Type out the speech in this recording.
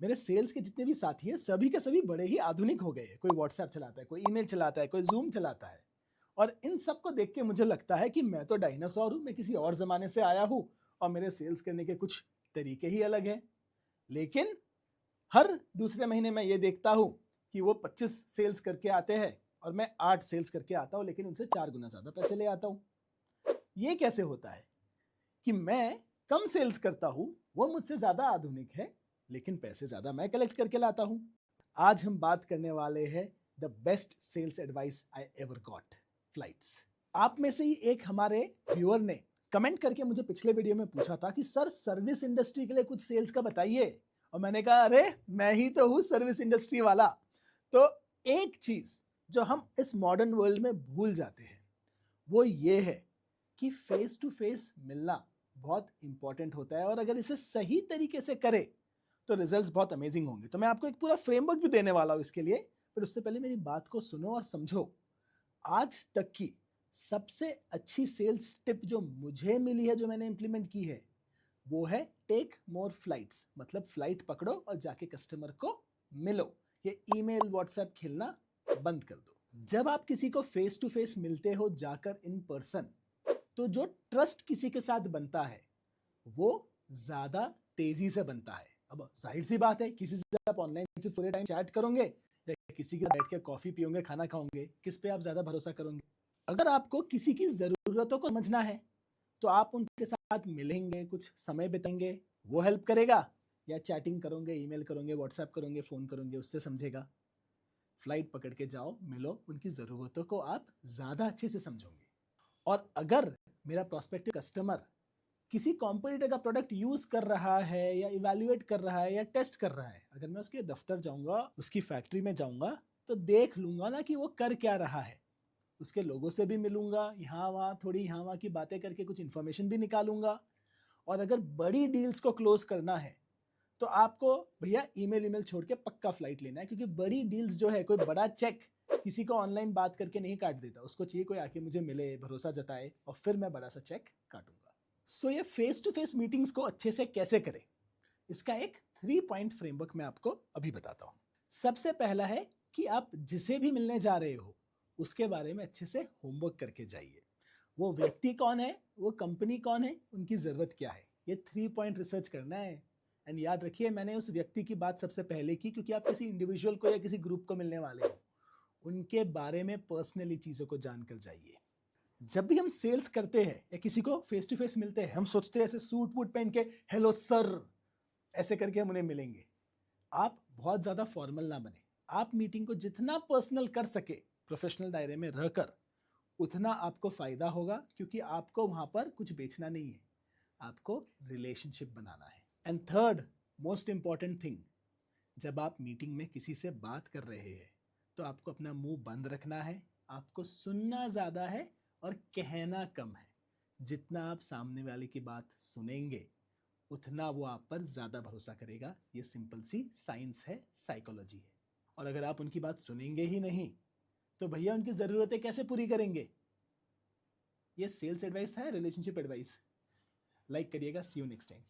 मेरे सेल्स के जितने भी साथी हैं सभी के सभी बड़े ही आधुनिक हो गए हैं। कोई व्हाट्सएप चलाता है, कोई ईमेल चलाता है, कोई जूम चलाता है। और इन सबको देख के मुझे लगता है कि मैं तो डायनासोर हूँ, मैं किसी और ज़माने से आया हूँ और मेरे सेल्स करने के कुछ तरीके ही अलग हैं। लेकिन हर दूसरे महीने मैं ये देखता हूँ कि वो 25 सेल्स करके आते हैं और मैं 8 सेल्स करके आता हूँ, लेकिन उनसे 4 गुना ज़्यादा पैसे ले आता हूँ। ये कैसे होता है कि मैं कम सेल्स करता हूँ, वो मुझसे ज़्यादा आधुनिक है, लेकिन पैसे ज़्यादा मैं कलेक्ट करके लाता हूँ। आज हम बात करने वाले हैं the best sales advice I ever got, flights. आप में से ही एक हमारे व्यूअर ने कमेंट करके मुझे पिछले वीडियो में पूछा था कि सर सर्विस इंडस्ट्री के लिए कुछ सेल्स का बताइए। और मैंने कहा अरे मैं ही तो हूँ सर्विस इंडस्ट्री वाला। तो एक चीज़ जो हम इस मॉडर्न वर्ल्ड में भूल जाते हैं वो ये है कि फेस टू फेस मिलना बहुत इंपॉर्टेंट होता है, और अगर इसे सही तरीके से करें तो रिजल्ट्स बहुत अमेजिंग होंगे। तो मैं आपको एक पूरा फ्रेमवर्क भी देने वाला हूं इसके लिए, पर उससे पहले मेरी बात को सुनो और समझो। आज तक की सबसे अच्छी सेल्स टिप जो मुझे मिली है, जो मैंने इंप्लीमेंट की है, वो है टेक मोर फ्लाइट्स। मतलब फ्लाइट पकड़ो और जाके कस्टमर को मिलो। ये ईमेल व्हाट्सएप खेलना बंद कर दो। जब आप किसी को फेस टू फेस मिलते हो जाकर इन पर्सन, तो जो ट्रस्ट किसी के साथ बनता है वो ज्यादा तेजी से बनता है। अब जाहिर सी बात है, किसी से आप ऑनलाइन से पूरे टाइम चैट करोगे या किसी के साथ बैठ के कॉफी पियोगे, खाना खाओगे, किस पे आप ज्यादा भरोसा करोगे? अगर आपको किसी की जरूरतों को समझना है तो आप उनके साथ मिलेंगे, कुछ समय बिताएंगे, वो हेल्प करेगा, या चैटिंग करोगे, ईमेल करोगे, व्हाट्सएप करोगे, फोन करोगे, उससे समझेगा? फ्लाइट पकड़ के जाओ, मिलो, उनकी जरूरतों को आप ज्यादा अच्छे से समझोगे। और अगर मेरा प्रोस्पेक्टिव कस्टमर किसी कॉम्पिटिटर का प्रोडक्ट यूज कर रहा है या इवैल्यूएट कर रहा है या टेस्ट कर रहा है, अगर मैं उसके दफ्तर जाऊंगा, उसकी फैक्ट्री में जाऊंगा, तो देख लूंगा ना कि वो कर क्या रहा है। उसके लोगों से भी मिलूंगा, यहाँ वहाँ थोड़ी यहाँ वहाँ की बातें करके कुछ इन्फॉर्मेशन भी निकालूंगा। और अगर बड़ी डील्स को क्लोज करना है तो आपको भैया ईमेल छोड़ के पक्का फ्लाइट लेना है, क्योंकि बड़ी डील्स जो है, कोई बड़ा चेक किसी को ऑनलाइन बात करके नहीं काट देता। उसको चाहिए कोई आके मुझे मिले, भरोसा जताए, और फिर मैं बड़ा सा चेक काटूंगा। सो ये फेस टू फेस मीटिंग्स को अच्छे से कैसे करें, इसका एक 3 पॉइंट फ्रेमवर्क मैं आपको अभी बताता हूं। सबसे पहला है कि आप जिसे भी मिलने जा रहे हो उसके बारे में अच्छे से होमवर्क करके जाइए। वो व्यक्ति कौन है, वो कंपनी कौन है, उनकी जरूरत क्या है, ये 3 पॉइंट रिसर्च करना है। एंड याद रखिए, मैंने उस व्यक्ति की बात सबसे पहले की, क्योंकि आप किसी इंडिविजुअल को या किसी ग्रुप को मिलने वाले हो, उनके बारे में पर्सनली चीजों को जानकर जाइए। जब भी हम सेल्स करते हैं या किसी को फेस टू फेस मिलते हैं, हम सोचते हैं ऐसे सूट वूट पहन के हेलो सर ऐसे करके हम उन्हें मिलेंगे। आप बहुत ज्यादा फॉर्मल ना बने। आप मीटिंग को जितना पर्सनल कर सके प्रोफेशनल दायरे में रहकर, उतना आपको फायदा होगा, क्योंकि आपको वहां पर कुछ बेचना नहीं है, आपको रिलेशनशिप बनाना है। And third most important thing, जब आप मीटिंग में किसी से बात कर रहे हैं तो आपको अपना मुंह बंद रखना है। आपको सुनना ज्यादा है और कहना कम है। जितना आप सामने वाले की बात सुनेंगे उतना वो आप पर ज्यादा भरोसा करेगा। ये सिंपल सी साइंस है, साइकोलॉजी है। और अगर आप उनकी बात सुनेंगे ही नहीं तो भैया उनकी जरूरतें कैसे पूरी करेंगे? ये सेल्स एडवाइस था, रिलेशनशिप एडवाइस। लाइक करिएगा। सी यू नेक्स्ट टाइम।